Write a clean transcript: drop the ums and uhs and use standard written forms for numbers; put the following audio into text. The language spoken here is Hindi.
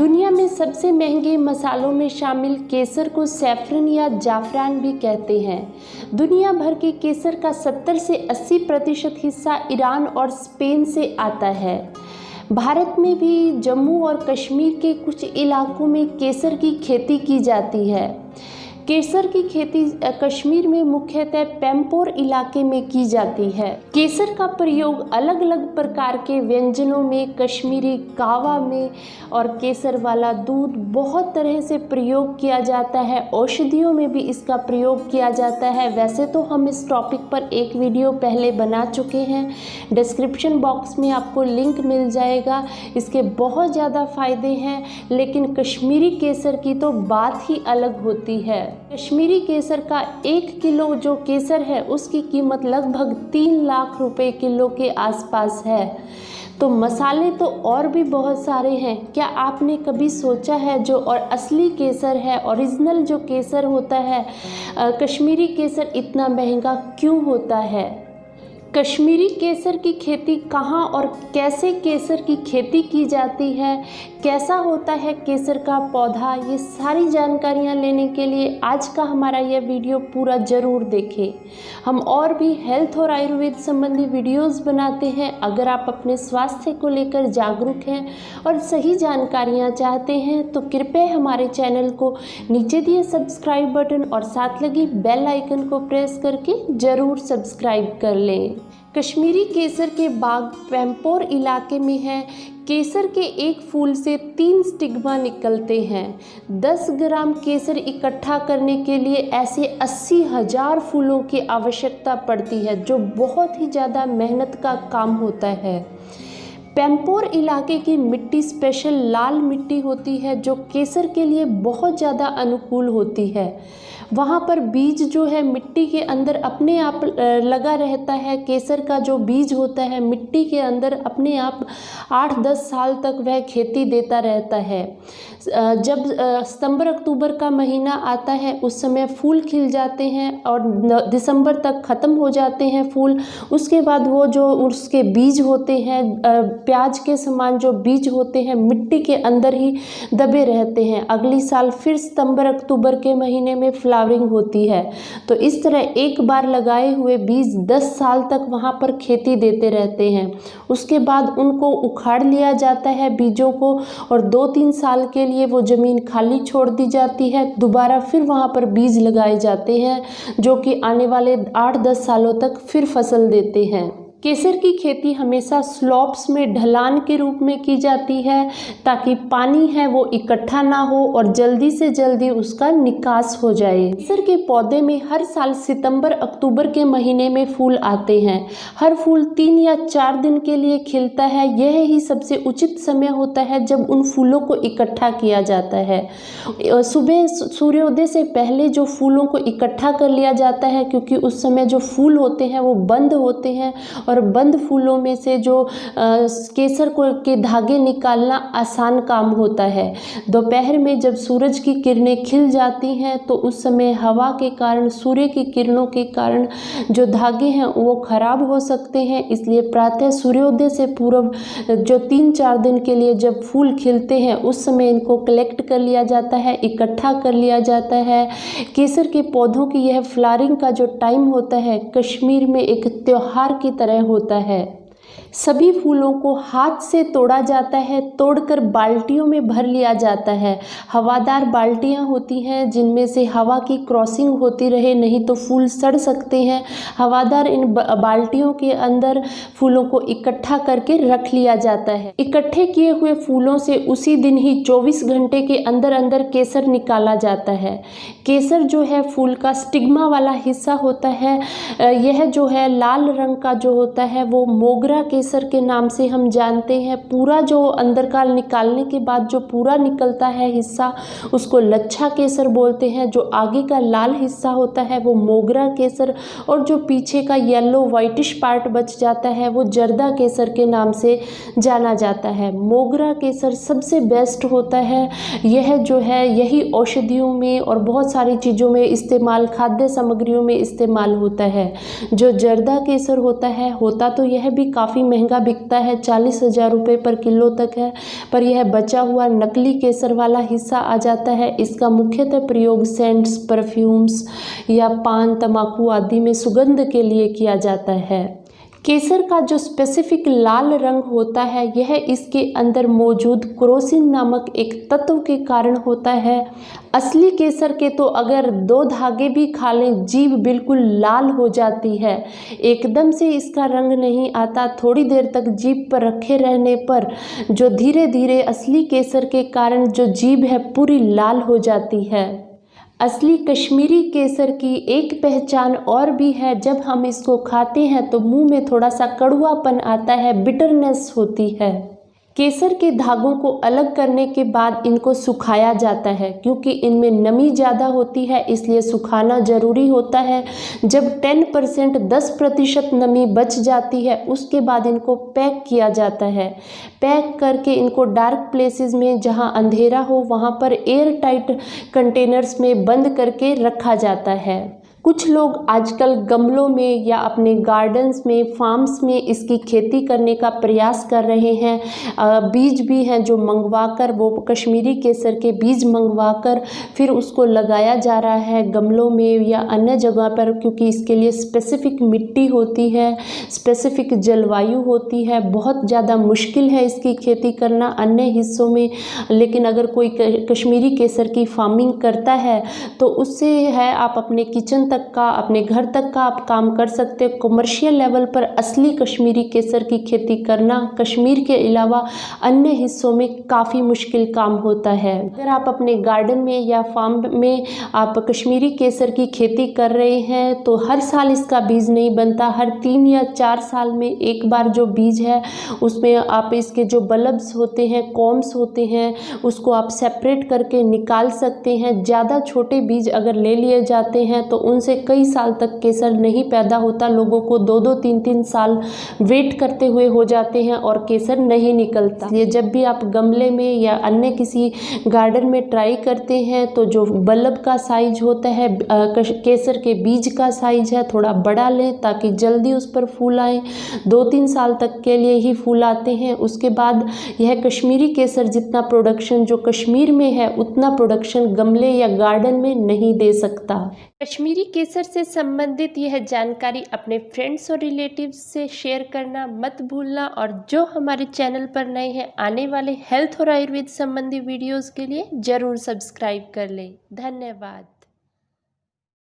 दुनिया में सबसे महंगे मसालों में शामिल केसर को सैफरन या जाफरान भी कहते हैं। दुनिया भर के केसर का 70 से 80% हिस्सा ईरान और स्पेन से आता है। भारत में भी जम्मू और कश्मीर के कुछ इलाकों में केसर की खेती की जाती है। केसर की खेती कश्मीर में मुख्यतः पैम्पोर इलाके में की जाती है। केसर का प्रयोग अलग अलग प्रकार के व्यंजनों में, कश्मीरी कावा में और केसर वाला दूध, बहुत तरह से प्रयोग किया जाता है। औषधियों में भी इसका प्रयोग किया जाता है। वैसे तो हम इस टॉपिक पर एक वीडियो पहले बना चुके हैं, डिस्क्रिप्शन बॉक्स में आपको लिंक मिल जाएगा। इसके बहुत ज़्यादा फायदे हैं, लेकिन कश्मीरी केसर की तो बात ही अलग होती है। कश्मीरी केसर का 1 किलो जो केसर है उसकी कीमत लगभग 3 लाख रुपए किलो के आसपास है। तो मसाले तो और भी बहुत सारे हैं। क्या आपने कभी सोचा है जो और असली केसर है, ओरिजिनल जो केसर होता है, कश्मीरी केसर इतना महंगा क्यों होता है? कश्मीरी केसर की खेती कहाँ और कैसे केसर की खेती की जाती है, कैसा होता है केसर का पौधा, ये सारी जानकारियाँ लेने के लिए आज का हमारा यह वीडियो पूरा ज़रूर देखें। हम और भी हेल्थ और आयुर्वेद संबंधी वीडियोस बनाते हैं। अगर आप अपने स्वास्थ्य को लेकर जागरूक हैं और सही जानकारियाँ चाहते हैं तो कृपया हमारे चैनल को नीचे दिए सब्सक्राइब बटन और साथ लगी बेल आइकन को प्रेस करके ज़रूर सब्सक्राइब कर लें। कश्मीरी केसर के बाग पैम्पोर इलाके में है। केसर के एक फूल से 3 स्टिग्मा निकलते हैं। 10 ग्राम केसर इकट्ठा करने के लिए ऐसे 80,000 फूलों की आवश्यकता पड़ती है, जो बहुत ही ज़्यादा मेहनत का काम होता है। पैम्पोर इलाके की मिट्टी स्पेशल लाल मिट्टी होती है, जो केसर के लिए बहुत ज़्यादा अनुकूल होती है। वहाँ पर बीज जो है मिट्टी के अंदर अपने आप लगा रहता है। केसर का जो बीज होता है मिट्टी के अंदर अपने आप 8-10 साल तक वह खेती देता रहता है। जब सितंबर अक्टूबर का महीना आता है उस समय फूल खिल जाते हैं और दिसंबर तक ख़त्म हो जाते हैं फूल। उसके बाद वो जो उसके बीज होते हैं, प्याज के समान जो बीज होते हैं, मिट्टी के अंदर ही दबे रहते हैं। अगली साल फिर सितंबर अक्टूबर के महीने में फ्लावरिंग होती है। तो इस तरह एक बार लगाए हुए बीज 10 साल तक वहाँ पर खेती देते रहते हैं। उसके बाद उनको उखाड़ लिया जाता है बीजों को, और 2-3 साल के लिए वो ज़मीन खाली छोड़ दी जाती है। दोबारा फिर वहाँ पर बीज लगाए जाते हैं, जो कि आने वाले 8-10 सालों तक फिर फसल देते हैं। केसर की खेती हमेशा स्लॉप्स में ढलान के रूप में की जाती है, ताकि पानी है वो इकट्ठा ना हो और जल्दी से जल्दी उसका निकास हो जाए। केसर के पौधे में हर साल सितंबर अक्टूबर के महीने में फूल आते हैं। हर फूल 3 या 4 दिन के लिए खिलता है। यह ही सबसे उचित समय होता है जब उन फूलों को इकट्ठा किया जाता है। सुबह सूर्योदय से पहले जो फूलों को इकट्ठा कर लिया जाता है, क्योंकि उस समय जो फूल होते हैं वो बंद होते हैं और बंद फूलों में से जो केसर के धागे निकालना आसान काम होता है। दोपहर में जब सूरज की किरणें खिल जाती हैं तो उस समय हवा के कारण, सूर्य की किरणों के कारण जो धागे हैं वो खराब हो सकते हैं। इसलिए प्रातः सूर्योदय से पूर्व जो 3-4 दिन के लिए जब फूल खिलते हैं उस समय इनको कलेक्ट कर लिया जाता है, इकट्ठा कर लिया जाता है। केसर के पौधों की यह फ्लावरिंग का जो टाइम होता है कश्मीर में एक त्योहार की तरह होता है। सभी फूलों को हाथ से तोड़ा जाता है, तोड़कर बाल्टियों में भर लिया जाता है। हवादार बाल्टियां होती हैं जिनमें से हवा की क्रॉसिंग होती रहे, नहीं तो फूल सड़ सकते हैं। हवादार इन बाल्टियों के अंदर फूलों को इकट्ठा करके रख लिया जाता है। इकट्ठे किए हुए फूलों से उसी दिन ही 24 घंटे के अंदर अंदर केसर निकाला जाता है। केसर जो है फूल का स्टिग्मा वाला हिस्सा होता है। यह जो है लाल रंग का जो होता है वो मोगरा केसर के नाम से हम जानते हैं। पूरा जो अंदर का निकालने के बाद जो पूरा निकलता है हिस्सा, उसको लच्छा केसर बोलते हैं। जो आगे का लाल हिस्सा होता है वो मोगरा केसर, और जो पीछे का येलो वाइटिश पार्ट बच जाता है वो जर्दा केसर के नाम से जाना जाता है। मोगरा केसर सबसे बेस्ट होता है। यह जो है यही औषधियों में और बहुत सारी चीज़ों में इस्तेमाल, खाद्य सामग्रियों में इस्तेमाल होता है। जो जर्दा केसर होता है, होता तो यह भी काफ़ी महंगा बिकता है, 40,000 रुपये पर किलो तक है। पर यह बचा हुआ नकली केसर वाला हिस्सा आ जाता है। इसका मुख्यतः प्रयोग सेंट्स, परफ्यूम्स या पान, तंबाकू आदि में सुगंध के लिए किया जाता है। केसर का जो स्पेसिफिक लाल रंग होता है यह इसके अंदर मौजूद क्रोसिन नामक एक तत्व के कारण होता है। असली केसर के तो अगर 2 धागे भी खा लें जीभ बिल्कुल लाल हो जाती है। एकदम से इसका रंग नहीं आता, थोड़ी देर तक जीभ पर रखे रहने पर जो धीरे धीरे असली केसर के कारण जो जीभ है पूरी लाल हो जाती है। असली कश्मीरी केसर की एक पहचान और भी है, जब हम इसको खाते हैं तो मुंह में थोड़ा सा कड़वापन आता है, बिटरनेस होती है। केसर के धागों को अलग करने के बाद इनको सुखाया जाता है, क्योंकि इनमें नमी ज़्यादा होती है इसलिए सुखाना ज़रूरी होता है। जब 10% नमी बच जाती है उसके बाद इनको पैक किया जाता है। पैक करके इनको डार्क प्लेसेस में, जहां अंधेरा हो वहां पर एयर टाइट कंटेनर्स में बंद करके रखा जाता है। कुछ लोग आजकल गमलों में या अपने गार्डन्स में, फार्म्स में इसकी खेती करने का प्रयास कर रहे हैं। बीज भी हैं जो मंगवाकर, वो कश्मीरी केसर के बीज मंगवाकर फिर उसको लगाया जा रहा है गमलों में या अन्य जगह पर, क्योंकि इसके लिए स्पेसिफिक मिट्टी होती है, स्पेसिफिक जलवायु होती है। बहुत ज़्यादा मुश्किल है इसकी खेती करना अन्य हिस्सों में, लेकिन अगर कोई कश्मीरी केसर की फार्मिंग करता है तो उससे है आप अपने किचन तक का, अपने घर तक का आप काम कर सकते हो। कमर्शियल लेवल पर असली कश्मीरी केसर की खेती करना कश्मीर के अलावा अन्य हिस्सों में काफ़ी मुश्किल काम होता है। अगर आप अपने गार्डन में या फार्म में आप कश्मीरी केसर की खेती कर रहे हैं तो हर साल इसका बीज नहीं बनता, हर 3 या 4 साल में एक बार जो बीज है उसमें आप इसके जो बल्ब्स होते हैं, कॉम्स होते हैं, उसको आप सेपरेट करके निकाल सकते हैं। ज़्यादा छोटे बीज अगर ले लिए जाते हैं तो उनसे कई साल तक केसर नहीं पैदा होता। लोगों को 2-2, 3-3 साल वेट करते हुए हो जाते हैं और केसर नहीं निकलता। ये जब भी आप गमले में या अन्य किसी गार्डन में ट्राई करते हैं तो जो बल्ब का साइज होता है, केसर के बीज का साइज है, थोड़ा बड़ा लें ताकि जल्दी उस पर फूल आए। 2-3 साल तक के लिए ही फूल आते हैं। उसके बाद यह कश्मीरी केसर जितना प्रोडक्शन जो कश्मीर में है उतना प्रोडक्शन गमले या गार्डन में नहीं दे सकता। कश्मीरी केसर से संबंधित यह जानकारी अपने फ्रेंड्स और रिलेटिव्स से शेयर करना मत भूलना, और जो हमारे चैनल पर नए हैं आने वाले हेल्थ और आयुर्वेद संबंधी वीडियोस के लिए ज़रूर सब्सक्राइब कर लें। धन्यवाद।